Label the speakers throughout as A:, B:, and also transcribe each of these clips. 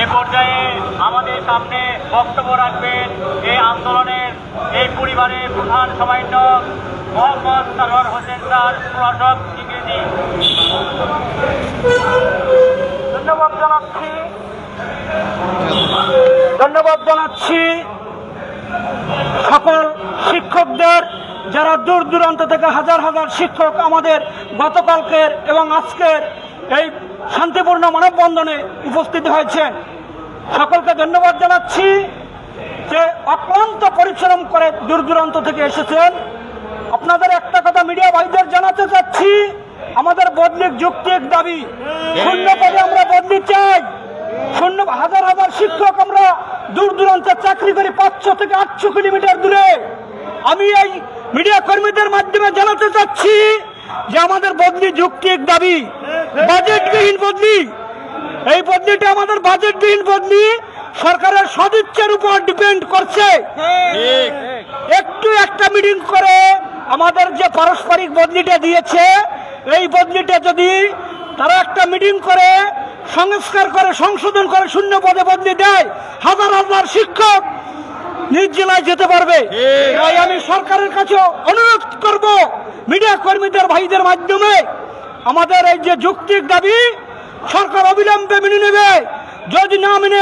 A: এ পর্যায়ে আমাদের সামনে বক্তব্য রাখবেন এই আন্দোলনের এই পরিবারের প্রধান সমন্বয়ক মোহাম্মদ সারোয়ার হোসেন স্যার, প্রশাসক ইংরেজি।
B: ধন্যবাদ জানাচ্ছি সকল শিক্ষকদের, যারা দূর দূরান্ত থেকে হাজার হাজার শিক্ষক আমাদের গতকালকের এবং আজকের এই শান্তিপূর্ণ মানববন্ধনে উপস্থিত হয়েছেন। সকলকে ধন্যবাদ জানাচ্ছি যে অক্লান্ত পরিশ্রম করে দূর দূরান্ত থেকে এসেছেন। আপনাদের একটা কথা মিডিয়া ভাইদের জানাতে চাচ্ছি, আমাদের বদলির যৌক্তিক দাবি, শূন্য পদে আমরা বদলি চাই। শূন্য হাজার হাজার শিক্ষক আমরা দূর দূরান্তে চাকরি করি, 500 থেকে 800 কিলোমিটার দূরে। আমি এই মিডিয়া কর্মীদের মাধ্যমে জানাতে চাচ্ছি যে আমাদের বদলি যৌক্তিক দাবি, বাজেটবিহীন বদলি। এই বদলিটা আমাদের বাজেটবিহীন বদলি, সরকারের সদিচ্ছার উপর ডিপেন্ড করছে। একটু একটা মিটিং করে আমাদের যে পারস্পরিক বদলিটা দিয়েছে, এই বদলিটা যদি তারা একটা মিটিং করে সংস্কার করে সংশোধন করে শূন্য পদে বদলি দেয়, হাজার হাজার শিক্ষক নিজ জেলায় যেতে পারবে। তাই আমি সরকারের কাছে অনুরোধ করব, মিডিয়া কর্মীদের ভাইদের মাধ্যমে আমাদের এই যে যৌক্তিক দাবি সরকার অবিলম্বে মেনে নেবে। যদি না মেনে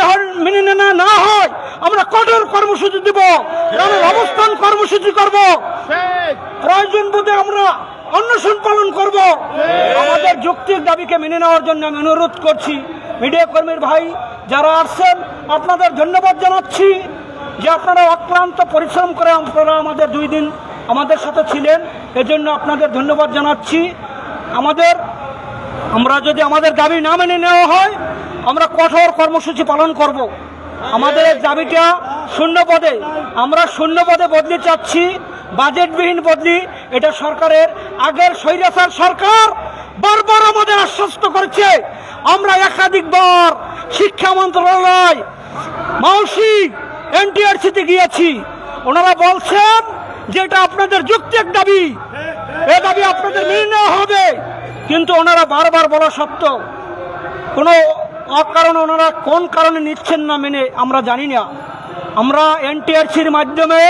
B: না হয়, আমরা কঠোর কর্মসূচি দেব, অবস্থান কর্মসূচি করব, প্রয়োজন বোধে আমরা অনশন পালন করব। আমাদের যৌক্তিক দাবিকে মেনে নেওয়ার জন্য আমি অনুরোধ করছি। মিডিয়া কর্মীর ভাই যারা আসছেন, আপনাদের ধন্যবাদ জানাচ্ছি যে আপনারা অক্লান্ত পরিশ্রম করে আপনারা আমাদের 2 দিন আমাদের সাথে ছিলেন, এজন্য আপনাদের ধন্যবাদ জানাচ্ছি। আমরা যদি আমাদের দাবি না মেনে নেওয়া হয়, আমরা কঠোর কর্মসূচি পালন করব। আমাদের দাবিটা শূন্য পদে, আমরা শূন্য পদে বদলি চাচ্ছি, বাজেটবিহীন বদলি। এটা সরকারের আগের স্বৈরাচার সরকার বারবার আমাদের আশ্বস্ত করেছে। আমরা একাধিকবার শিক্ষা মন্ত্রণালয়, মাউসি, এনটিআরসিতে গিয়েছি, ওনারা বলছেন যে এটা আপনাদের যৌক্তিক দাবি, এ দাবি আপনাদের মেনে নেওয়া হবে। কিন্তু ওনারা বারবার বলা সত্ত্বেও কোনো অকারণে ওনারা কোন কারণে নিচ্ছেন না মেনে আমরা জানি না। আমরা এনটিআরসির মাধ্যমে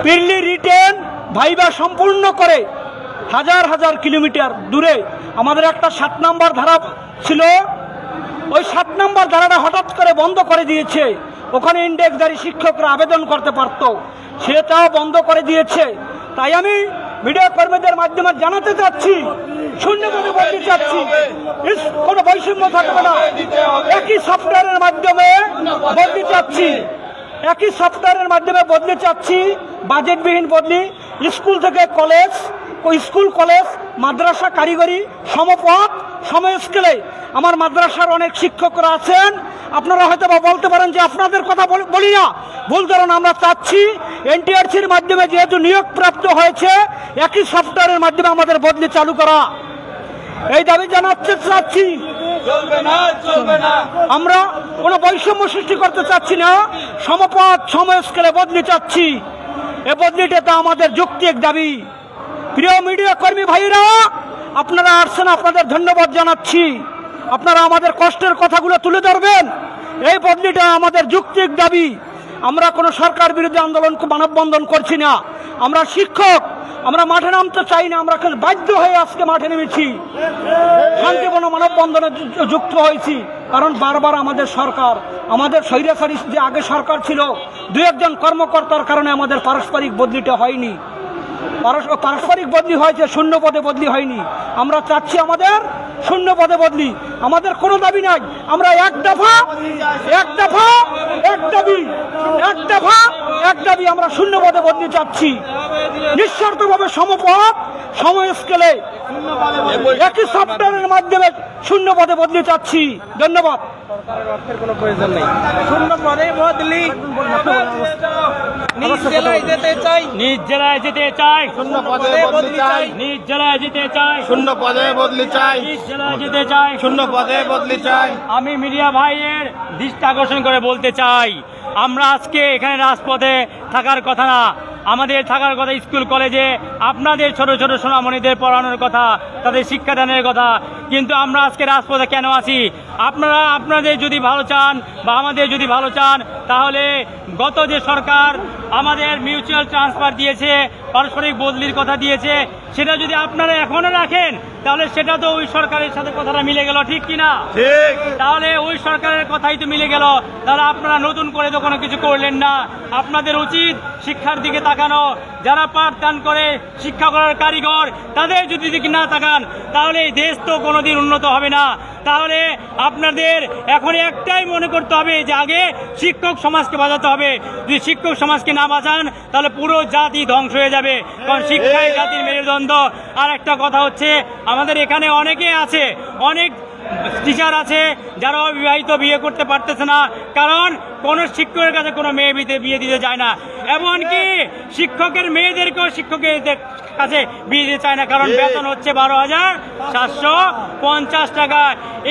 B: পিরলি রিটেন ভাইবা সম্পূর্ণ করে হাজার হাজার কিলোমিটার দূরে আমাদের একটা 7 নম্বর ধারা ছিল, ওই 7 নম্বর ধারাটা হঠাৎ করে বন্ধ করে দিয়েছে। ওখানে ইন্ডেক্সধারী শিক্ষকরা আবেদন করতে পারত, সেটাও বন্ধ করে দিয়েছে। তাই আমি মিডিয়া কর্মীদের মাধ্যমে জানাতে চাচ্ছি, শূন্য পদে বদলি চাচ্ছি, কোনো বৈষম্য থাকবে না। একই সফটওয়্যারের মাধ্যমে বদলি চাচ্ছি, একই সফটওয়্যারের মাধ্যমে বদলি চাচ্ছি, বাজেটবিহীন বদলি। স্কুল থেকে কলেজ, স্কুল কলেজ, মাদ্রাসা, কারিগরি, সমপথ, সম স্কেলে আমার মাদ্রাসার অনেক শিক্ষকরা আছেন। আপনারা হয়তো বলতে পারেন যে আপনাদের কথা বলি না, ভুল ধারণা। আমরা চাচ্ছি এনটিআরসির মাধ্যমে যেহেতু নিয়োগ প্রাপ্ত হয়েছে, একই সফটওয়্যারের মাধ্যমে আমাদের বদলি চালু করা, এই দাবি জানাতে চাচ্ছি। আমরা কোনো বৈষম্য সৃষ্টি করতে চাচ্ছি না, সমপথ, সম স্কেলে বদলি চাচ্ছি। এ বদলিটা তো আমাদের যৌক্তিক দাবি। প্রিয় মিডিয়া কর্মী ভাইরা, আপনারা আসছেন, আপনাদের ধন্যবাদ জানাচ্ছি। আপনারা আমাদের কষ্টের কথাগুলো তুলে ধরবেন। এই বদলিটা আমাদের যৌক্তিক দাবি। আমরা কোনো সরকার বিরোধী আন্দোলন, মানববন্ধন করছি না। আমরা শিক্ষক, আমরা মাঠে নামতে চাই না, আমরা বাধ্য হয়ে আজকে মাঠে নেমেছি, শান্তিপূর্ণ মানববন্ধনে যুক্ত হয়েছি। কারণ বারবার আমাদের সরকার, আমাদের স্বৈরাচারী যে আগে সরকার ছিল, 2-1 জন কর্মকর্তার কারণে আমাদের পারস্পরিক বদলিটা হয়নি। পারস্পরিক বদলি হয়েছে, শূন্য পদে বদলি হয়নি। আমরা চাচ্ছি আমাদের শূন্য পদে বদলি। আমাদের কোনো দাবি নাই, আমরা এক দফা আমরা শূন্য পদে বদলি চাচ্ছি। নিঃস্বার্থভাবে সমপথ, সম স্কেলে একই সফটওয়্যারের মাধ্যমে শূন্য পদে বদলি চাচ্ছি। ধন্যবাদ। কোনো প্রয়োজন নেই, শূন্য পদে বদলি। নিজ জেলায় যেতে চাই,
A: নিজ জেলায় যেতে চাই,
B: শূন্য পদে বদলি চাই,
A: নিজ জেলায় যেতে চাই,
B: শূন্য পদে বদলি চাই,
A: নিজ জেলায় যেতে চাই,
B: শূন্য পদে বদলি চাই।
A: আমি মিডিয়া ভাইয়ের দৃষ্টি আকর্ষণ করে বলতে চাই, আমরা আজকে এখানে রাজপথে থাকার কথা না, আমাদের থাকার কথা স্কুল কলেজে, আপনাদের ছোট ছোট সোনামণিদের পড়ানোর কথা, তাদের শিক্ষাদানের কথা। কিন্তু আমরা আজকে রাজপথে কেন আছি? আপনারা আপনাদের যদি ভালো চান বা আমাদের যদি ভালো চান, তাহলে গত যে সরকার আমাদের মিউচুয়াল ট্রান্সফার দিয়েছে, পারস্পরিক বদলির কথা দিয়েছে, সেটা যদি আপনারা এখনো রাখেন, তাহলে সেটা তো ওই সরকারের সাথে কথাটা মিলে গেল, ঠিক কিনা?
C: ঠিক।
A: তাহলে ওই সরকারের কথাই তো মিলে গেল। তাহলে আপনারা নতুন করে তো কোনো কিছু করলেন না। আপনাদের উচিত শিক্ষার দিকে তাকানো। যারা পাঠদান করে, শিক্ষা করার কারিগর, তাদের যদি দিকে না তাকান, তাহলে এই দেশ তো কোনোদিন উন্নত হবে না। তাহলে আপনাদের এখন একটাই মনে করতে হবে যে আগে শিক্ষক সমাজকে বাঁচাতে হবে। যদি শিক্ষক সমাজকে না বাঁচান, তাহলে পুরো জাতি ধ্বংস হয়ে যাবে, কারণ শিক্ষাই জাতির মেরুদণ্ড। আর একটা কথা হচ্ছে, আমাদের এখানে অনেকে আছে, অনেক টিচার আছে যারা অবিবাহিত, বিয়ে করতে পারতেছে না, কারণ কোনো শিক্ষকের কাছে কোনো মেয়ে বিয়ে দিতে চায় না। এমনকি শিক্ষকের মেয়েদেরকেও শিক্ষকের কাছে বিয়ে দিতে চায় না, কারণ বেতন হচ্ছে 12,750 টাকা।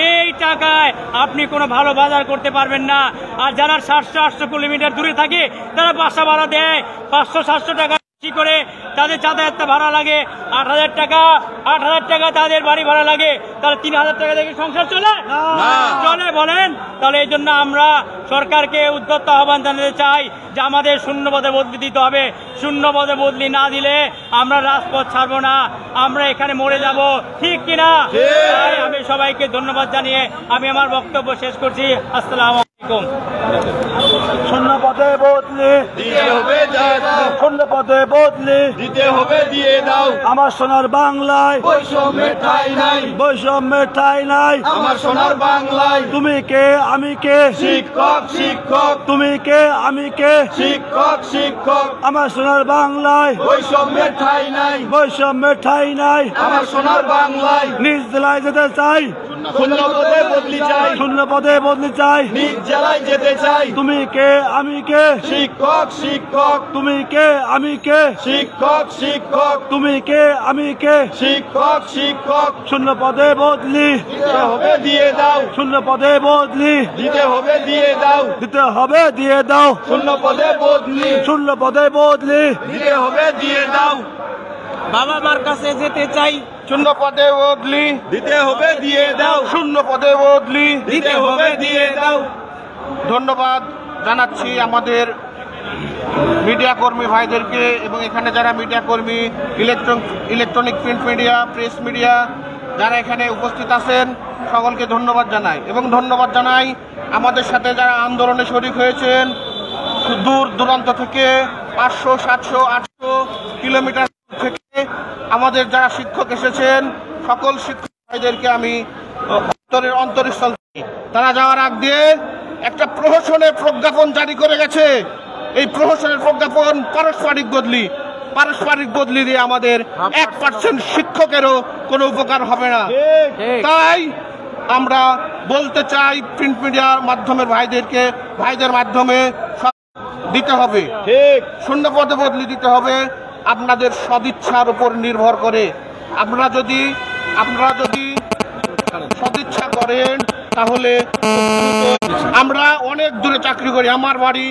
A: এই টাকায় আপনি কোনো ভালো বাজার করতে পারবেন না। আর যারা 700-800 কিলোমিটার দূরে থাকে, তারা বাসা ভাড়া দেয় 500-700 টাকা করে, তাদের যাতায়াত ভাড়া লাগে 8,000 টাকা। 8,000 টাকা তাদের বাড়ি ভাড়া লাগে, তাহলে 3,000 টাকা থেকে সংসার চলে চলে বলেন? তাহলে এই জন্য আমরা সরকারকে উদ্যত আহ্বান জানাতে চাই যে আমাদের শূন্যপদে বদলি দিতে হবে। শূন্যপদে বদলি না দিলে আমরা রাজপথ ছাড়বো না, আমরা এখানে মরে যাব, ঠিক কিনা? তাই আমি সবাইকে ধন্যবাদ জানিয়ে আমি আমার বক্তব্য শেষ করছি। আসসালামু আলাইকুম।
B: শূন্যপদে বদলি
C: দিতে হবে,
B: শূন্যপদে বদলি
C: দিতে হবে, দিয়ে দাও।
B: আমার সোনার বাংলায়
C: বৈষম্যের ঠাঁই নাই,
B: বৈষম্যের ঠাঁই নাই।
C: আমার সোনার বাংলায়
B: তুমি কে আমি কে,
C: শিক্ষক শিক্ষক,
B: তুমি কে আমি কে,
C: শিক্ষক শিক্ষক।
B: আমার সোনার বাংলায়
C: বৈষম্যের ঠাঁই নাই,
B: বৈষম্যের ঠাঁই নাই।
C: আমার সোনার বাংলায়
B: নিজ জেলায় যেতে চাই,
C: শূন্যপদে বদলি চাই,
B: শূন্যপদে বদলি চাই।
C: নিজ জেলায় যেতে চাই।
B: তুমি কে আমি কে,
C: শিক্ষক শিক্ষক,
B: তুমি কে আমি কে,
C: শিক্ষক শিক্ষক,
B: তুমি কে আমি কে।
C: শিক্ষক শিক্ষক।
B: শূন্যপদে বদলি
C: দিতে হবে, দিয়ে দাও।
B: শূন্যপদে বদলি
C: দিতে হবে, দিয়ে দাও।
B: দিতে হবে, দিয়ে দাও।
C: শূন্যপদে বদলি
B: শূন্যপদে বদলি
C: দিতে হবে, দিয়ে দাও।
B: বাবা মার কাছে যেতে চাই,
C: শূন্যপদে বদলি দিতে হবে, দিয়ে দাও। শূন্যপদে বদলি দিতে হবে, দিয়ে দাও। ধন্যবাদ জানাচ্ছি আমাদের মিডিয়া কর্মী ভাইদেরকে, এবং এখানে যারা মিডিয়া কর্মী, electronic print media, press media যারা এখানে উপস্থিত আছেন, সকলকে ধন্যবাদ জানাই। এবং ধন্যবাদ জানাই আমাদের সাথে যারা আন্দোলনে শরিক হয়েছেন, দূর দূরান্ত থেকে 500, 700, 800 কিলোমিটার থেকে আমাদের যারা শিক্ষক এসেছেন, সকল শিক্ষক ভাইদেরকে আমি অন্তরস্থল থেকে, তারা যাওয়ার আগ দিয়ে একটা প্রহসনের প্রজ্ঞাপন জারি করে গেছে। এই প্রহসনের প্রজ্ঞাপন পারস্পরিক বদলি, পারস্পরিক বদলি দিয়ে আমাদের 1% শিক্ষকেরও কোনো উপকার হবে না। তাই আমরা বলতে চাই প্রিন্ট মিডিয়ার মাধ্যমে ভাইদের মাধ্যমে দিতে হবে, শূন্যপদে বদলি দিতে হবে আপনাদের সদিচ্ছার উপর নির্ভর করে। আপনারা যদি সদিচ্ছা করেন, তাহলে আমরা অনেক দূরে চাকরি করি। আমার বাড়ি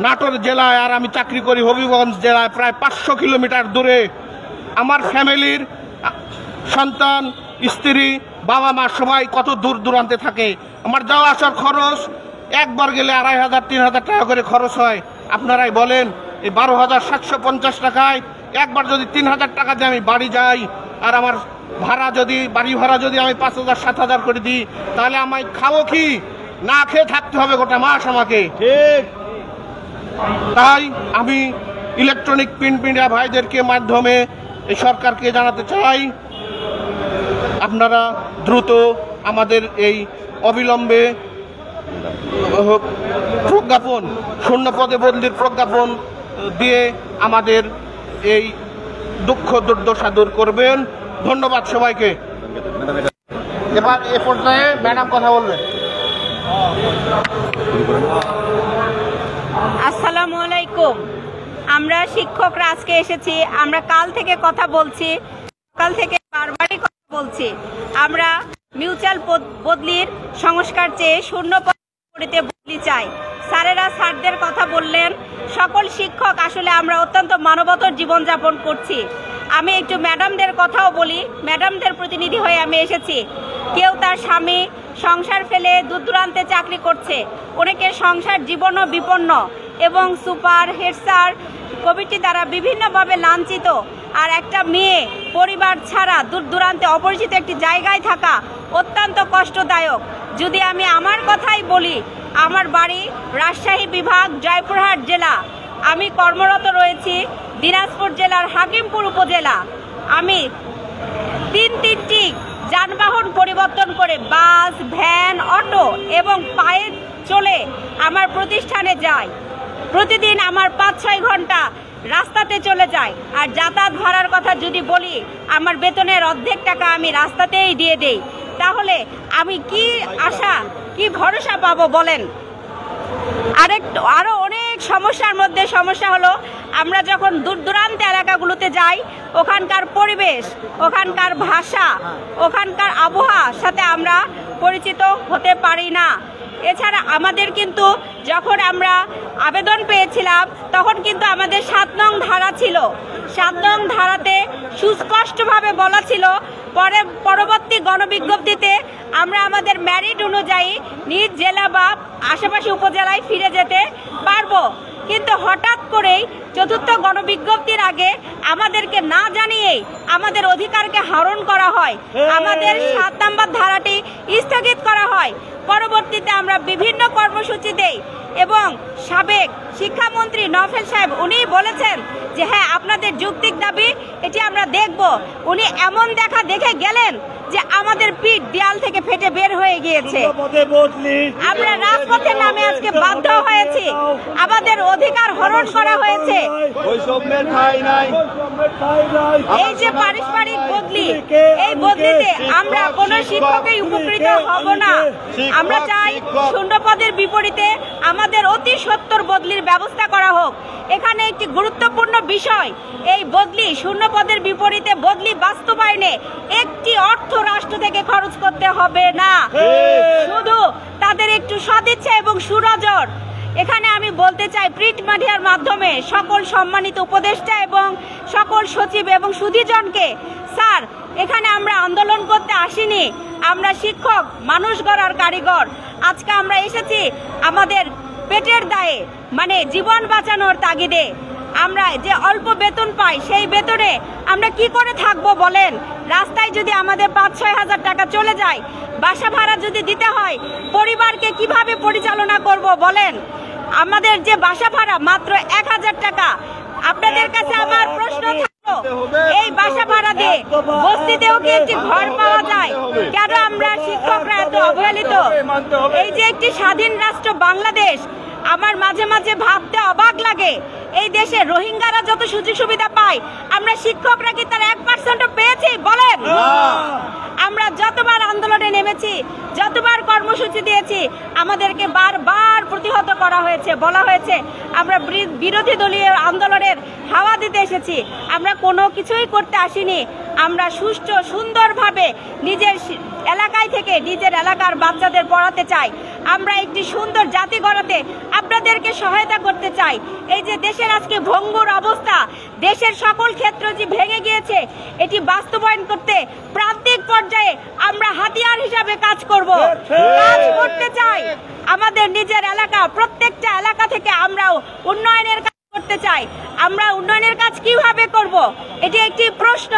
C: নাটোর জেলায়, আর আমি চাকরি করি হবিগঞ্জ জেলায়, প্রায় 500 কিলোমিটার দূরে। আমার ফ্যামিলির সন্তান, স্ত্রী, বাবা মা সবাই কত দূর দূরান্তে থাকে। আমার যাওয়া আসার খরচ একবার গেলে 2,500-3,000 টাকা করে খরচ হয়। আপনারাই বলেন, এই 12,750 টাকায় একবার যদি 3,000 টাকা দিয়ে আমি বাড়ি যাই, আর আমার বাড়ি ভাড়া যদি আমি 5,000-7,000 করে দিই, তাহলে আমায় খাবো কি? না খেয়ে থাকতে হবে গোটা মাস আমাকে। ঠিক। তাই আমি ইলেকট্রনিক প্রিন্ট মিডিয়া ভাইদেরকে মাধ্যমে এই সরকারকে জানাতে চাই, আপনারা দ্রুত আমাদের এই অবিলম্বে প্রজ্ঞাপন, শূন্যপদে বদলির প্রজ্ঞাপন দিয়ে আমাদের এই দুঃখ দুর্দশা দূর করবেন। ধন্যবাদ সবাইকে। এবার এ পর্যায়ে ম্যাডাম কথা বলবেন।
D: আসসালামু আলাইকুম। আমরা শিক্ষকরা আজকে এসেছি। আমরা কাল থেকে কথা বলছি, সকাল থেকে বারবারই কথা বলছি। আমরা মিউচুয়াল বদলির সংস্কার চেয়ে শূন্যপদে বদলি চাই। স্যারেরা স্যারদের কথা বললেন। সকল শিক্ষক আসলে আমরা অত্যন্ত মানবতার জীবনযাপন করছি। আমি একটু ম্যাডামদের কথাও বলি, ম্যাডামদের প্রতিনিধি হয়ে আমি এসেছি। কেউ তার স্বামী সংসার ফেলে দূর দূরান্তে চাকরি করছে, অনেকের সংসার জীবনও বিপন্ন এবং সুপার হেড স্যার কমিটি দ্বারা বিভিন্নভাবে লাঞ্ছিত। আর একটা মেয়ে পরিবার ছাড়া দূর দূরান্তে অপরিচিত একটি জায়গায় থাকা অত্যন্ত কষ্টদায়ক। যদি আমি আমার কথাই বলি, আমার বাড়ি রাজশাহী বিভাগ, জয়পুরহাট জেলা। আমি কর্মরত রয়েছি দিনাজপুর জেলার হাকিমপুর উপজেলা। আমি তিনটি যানবাহন পরিবর্তন করে বাস, ভ্যান, অটো এবং পায়ে চলে আমার প্রতিষ্ঠানে যাই। প্রতিদিন আমার 5-6 ঘন্টা রাস্তাতে চলে যায়। আর যাতায়াত ভাড়ার কথা যদি বলি, আমার বেতনের অর্ধেক টাকা আমি রাস্তাতেই দিয়ে দেই। তাহলে আমি কি আশা, কি ভরসা পাবো বলেন? আরো অনেক সমস্যার মধ্যে সমস্যা হলো, আমরা যখন দূর দূরান্ত এলাকাগুলোতে যাই, ওখানকার পরিবেশ, ওখানকার ভাষা, ওখানকার আবহাওয়ার সাথে আমরা পরিচিত হতে পারি না। এছাড়া আমাদের কিন্তু যখন আমরা আবেদন পেয়েছিলাম, তখন কিন্তু আমাদের 7 নং ধারা ছিল। 7 নং ধারাতে সুস্পষ্টভাবে বলা ছিল, পরবর্তী গণবিজ্ঞপ্তিতে আমরা আমাদের মেরিট অনুযায়ী নিজ জেলা বা আশেপাশে উপজেলায় ফিরে যেতে পারবো। কিন্তু হঠাৎ করেই ৪র্থ গণবিজ্ঞপ্তির আগে আমাদেরকে না জানিয়েই আমাদের অধিকারকে হরণ করা হয়। আমাদের 7 নম্বর ধারাটি স্থগিত করা হয়। পরবর্তীতে আমরা বিভিন্ন কর্মসূচি দেই এবং সাবেক শিক্ষামন্ত্রী নফেল সাহেব উনি বলেছেন যে হ্যাঁ, আপনাদের যৌক্তিক দাবি এটি আমরা দেখব। উনি এমন দেখে গেলেন যে আমাদের পিঠ দেয়াল থেকে ফেটে বের হয়ে গিয়েছে। আমরা রাজপথে নামে আজকে বাধ্য হয়েছি, আমাদের অধিকার হরণ করা হয়েছে। এই যে পারস্পরিক বদলি, এই বদলিতে আমরা কোনো শিক্ষকই উপকৃত হব না। আমরা চাই শূন্য পদের বিপরীতে আমাদের অতি সত্বর বদলির ব্যবস্থা করা হোক। এখানে একটি গুরুত্বপূর্ণ বিষয়, এই বদলি, শূন্য পদের বিপরীতে বদলি বাস্তবায়নে একটি অর্থ রাষ্ট্র থেকে খরচ করতে হবে না, শুধু তাদের একটু সদিচ্ছা এবং সুনজর। এখানে আমি বলতে চাই প্রিন্ট মিডিয়ার মাধ্যমে সকল সম্মানিত উপদেষ্টা এবং সকল সচিব এবং সুধীজনকে, স্যার, এখানে আমরা আন্দোলন করতে আসিনি, আমরা শিক্ষক, মানুষ গড়ার কারিগর। আজকে আমরা এসেছি আমাদের পেটের দায়ে, মানে জীবন বাঁচানোর তাগিদে। আমরা যে অল্প বেতন পাই, সেই বেতনে আমরা কি করে থাকবো বলেন? রাস্তায় যদি আমাদের 5-6 হাজার টাকা চলে যায়, বাসা ভাড়া যদি দিতে হয়, পরিবারকে কিভাবে পরিচালনা করব বলেন? আমাদের যে বাসা ভাড়া মাত্র 1000 টাকা। আপনাদের কাছে আমার প্রশ্ন থাকলো, এই বাসা ভাড়া দিয়ে বস্তিতেও কি একটি ঘর পাওয়া যায়? কেন আমরা শিক্ষকরা এত অবহেলিত? এই যে একটি স্বাধীন রাষ্ট্র বাংলাদেশ, আমার মাঝে মাঝে ভাবতে অবাক লাগে, এই দেশে রোহিঙ্গারা যত সুযোগ সুবিধা পায়, আমরা শিক্ষকরা কি তার 1% পেয়েছি বলেন? আমরা যতবার আন্দোলনে নেমেছি, যতবার কর্মসূচি দিয়েছি, আমাদেরকে বারবার প্রতিহত করা হয়েছে, বলা হয়েছে আমরা বিরোধী দলীয় আন্দোলনের হাওয়া দিতে এসেছি। আমরা কোনো কিছুই করতে আসিনি। আমরা সুষ্ঠু সুন্দরভাবে নিজের এলাকায় থেকে নিজের এলাকার বাচ্চাদের পড়াতে চাই। আমরা একটি সুন্দর জাতি গড়াতে আপনাদেরকে সহায়তা করতে চাই। এই যে দেশের আজকে ভঙ্গুর অবস্থা, দেশের সকল ক্ষেত্র যে ভেঙে গিয়েছে, এটি বাস্তবায়ন করতে প্রান্তিক পর্যায়ে আমরা হাতিয়ার হিসাবে কাজ করব, কাজ করতে চাই। আমাদের নিজের এলাকা, প্রত্যেকটা এলাকা থেকে আমরা উন্নয়নের কাজ করতে চাই। আমরা উন্নয়নের কাজ কিভাবে করব? এটি একটি প্রশ্ন।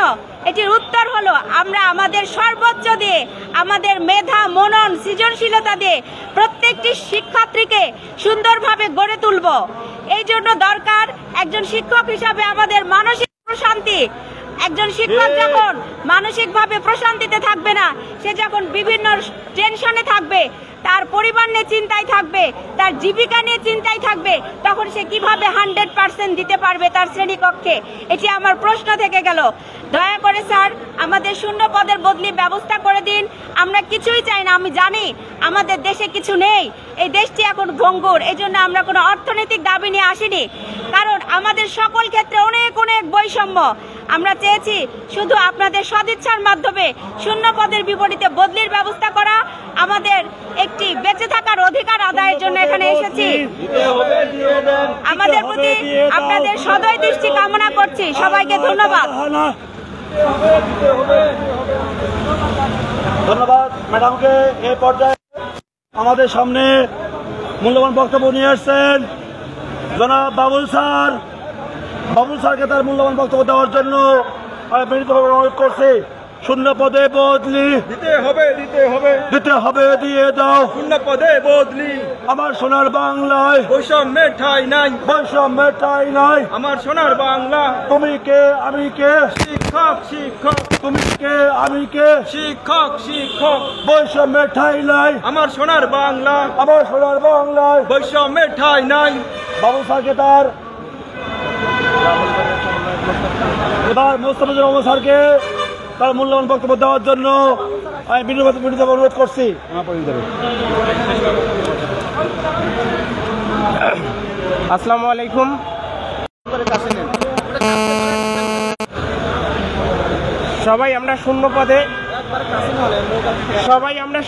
D: এটির উত্তর হলো আমরা আমাদের সর্বোচ্চ দিয়ে, আমাদের মেধা, মনন, সৃজনশীলতা দিয়ে প্রত্যেকটি শিক্ষার্থীকে সুন্দরভাবে গড়ে তুলব। এই জন্য দরকার একজন শিক্ষক হিসাবে আমাদের মানসিক প্রশান্তি। একজন শিক্ষক যখন মানসিকভাবে প্রশান্তিতে থাকবে না, সে যখন বিভিন্ন টেনশনে থাকবে, তার পরিবার নিয়ে চিন্তায় থাকবে, তার জীবিকা নিয়ে চিন্তায় থাকবে, তখন সে কিভাবে 100% দিতে পারবে তার শ্রেণীকক্ষে? এটি আমার প্রশ্ন থেকে গেল। দয়া করে স্যার, আমাদের শূন্য পদের বদলি ব্যবস্থা করে দিন। আমরা কিছুই চাই না। আমি জানি আমাদের দেশে কিছু নেই, এই দেশটি এখন ভঙ্গুর। এই জন্য আমরা কোনো অর্থনৈতিক দাবি নিয়ে আসিনি, কারণ আমাদের সকল ক্ষেত্রে অনেক অনেক বৈষম্য। আমরা চেয়েছি শুধু আপনাদের সদিচ্ছার মাধ্যমে শূন্য পদের বিপরীতে বদলির ব্যবস্থা করা। আমাদের একটি বেঁচে থাকার অধিকার আদায়ের জন্য এখানে এসেছি। আমাদের প্রতি আপনাদের সদয় দৃষ্টি কামনা করছি। সবাইকে ধন্যবাদ।
B: ধন্যবাদ ম্যাডামকে। এই পর্যায়ে আমাদের সামনে মূল্যবান বক্তব্য নিয়ে আসছেন জনাব বাবুল স্যার। বাবুল স্যারকে তার মূল্যবান বক্তব্য দেওয়ার জন্য আমি বিনীতভাবে অনুরোধ করছি। শূন্য পদে বদলি
C: দিতে হবে
B: দিয়ে দাও।
C: শূন্য পদে বদলি
B: আমার সোনার বাংলায়
C: বৈষম্যের ঠাঁই নাই,
B: বৈষম্যের ঠাঁই নাই।
C: আমার সোনার বাংলা।
B: তুমি কে আমি কে,
C: শিক্ষক শিক্ষক,
B: তুমি কে আমি কে,
C: শিক্ষক শিক্ষক,
B: বৈষম্যের ঠাঁই নাই।
C: আমার সোনার বাংলা,
B: আমার সোনার বাংলায়
C: বৈষম্যের ঠাঁই নাই।
B: বাবুল স্যারকে তার এবার মোস্তাফিজুর রহমান স্যারকে তার মূল্যবান বক্তব্য দেওয়ার জন্য আমি বিনীতভাবে অনুরোধ করছি।
E: আসসালামু আলাইকুম। সবাই আমরা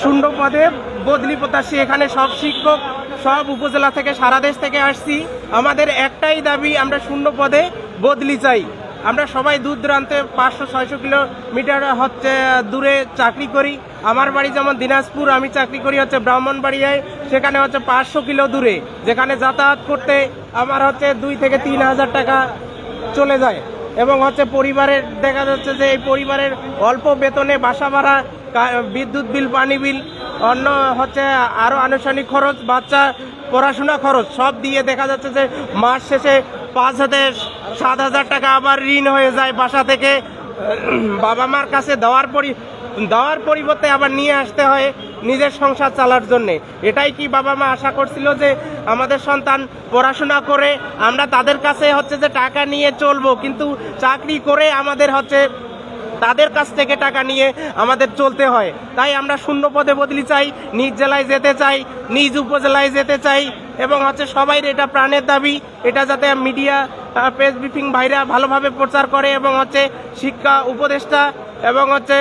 E: শূন্য পদে বদলি প্রত্যাশী। এখানে সব শিক্ষক সব উপজেলা থেকে সারা দেশ থেকে আসছি। আমাদের একটাই দাবি, আমরা শূন্য পদে বদলি চাই। আমরা সবাই দূর দূরান্তে 500-600 কিলোমিটার হচ্ছে দূরে চাকরি করি। আমার বাড়ি যেমন দিনাজপুর, আমি চাকরি করি হচ্ছে ব্রাহ্মণবাড়িয়ায়, সেখানে হচ্ছে 500 কিলো দূরে, যেখানে যাতায়াত করতে আমার হচ্ছে 2 থেকে 3 হাজার টাকা চলে যায়। এবং হচ্ছে পরিবারের দেখা যাচ্ছে যে এই পরিবারের অল্প বেতনে বাসা ভাড়া, বিদ্যুৎ বিল, পানি বিল, অন্য হচ্ছে আরও আনুষ্ঠানিক খরচ, বাচ্চা পড়াশোনা খরচ সব দিয়ে দেখা যাচ্ছে যে মাস শেষে 5 থেকে 7 হাজার টাকা আবার ঋণ হয়ে যায় বাসা থেকে। বাবা মার কাছে দেওয়ার পরিবর্তে আবার নিয়ে আসতে হয় নিজের সংসার চালার জন্য। এটাই কি বাবা মা আশা করছিল যে আমাদের সন্তান পড়াশোনা করে আমরা তাদের কাছে হচ্ছে যে টাকা নিয়ে চলবো, কিন্তু চাকরি করে আমাদের হচ্ছে তাদের কাছ থেকে টাকা নিয়ে আমাদের চলতে হয়। তাই আমরা শূন্য পদে বদলি চাই, নিজ জেলায় যেতে চাই, নিজ উপজেলায় যেতে চাই। এবং হচ্ছে সবাই এটা প্রাণের দাবি, এটা যাতে মিডিয়া, প্রেস ব্রিফিং ভাইরা ভালোভাবে প্রচার করে এবং হচ্ছে শিক্ষা উপদেষ্টা এবং হচ্ছে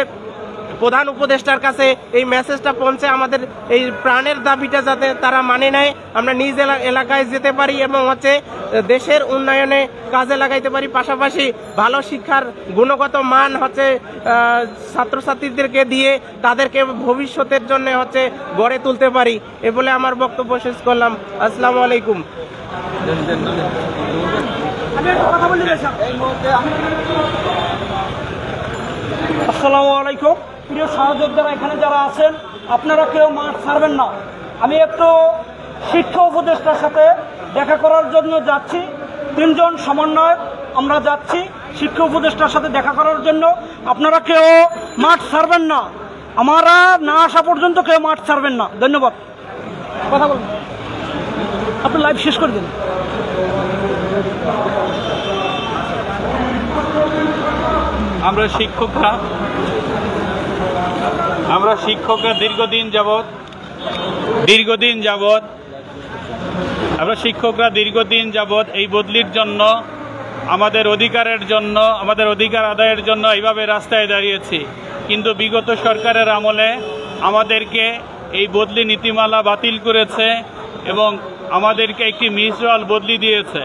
E: প্রধান উপদেষ্টার কাছে এই মেসেজটা পৌঁছে আমাদের এই প্রাণের দাবিটা যাতে তারা মানে নেয়, আমরা নিজ এলাকায় যেতে পারি এবং হচ্ছে দেশের উন্নয়নে কাজে লাগাইতে পারি। পাশাপাশি ভালো শিক্ষার গুণগত মান হচ্ছে ছাত্রছাত্রীদেরকে দিয়ে তাদেরকে ভবিষ্যতের জন্য হচ্ছে গড়ে তুলতে পারি। এ বলে আমার বক্তব্য শেষ করলাম। আসসালামু আলাইকুম।
B: আসসালামু আলাইকুম। প্রিয় সহযোদ্ধারা এখানে যারা আছেন, আপনারা কেউ মাঠ ছাড়বেন না। আমি একটু শিক্ষা উপদেষ্টার সাথে দেখা করার জন্য যাচ্ছি। 3 জন সমন্বয়ক আমরা যাচ্ছি শিক্ষা উপদেষ্টার সাথে দেখা করার জন্য। আপনারা কেউ মাঠ ছাড়বেন না, আমরা না আসা পর্যন্ত কেউ মাঠ ছাড়বেন না। ধন্যবাদ। কথা বলুন, আপনি লাইভ শেষ করে দিন।
A: আমরা শিক্ষকরা দীর্ঘদিন যাবৎ এই বদলির জন্য, আমাদের অধিকার আদায়ের জন্য এইভাবে রাস্তায় দাঁড়িয়েছি। কিন্তু বিগত সরকারের আমলে আমাদেরকে এই বদলি নীতিমালা বাতিল করেছে এবং আমাদেরকে একটি মিসওয়াল বদলি দিয়েছে।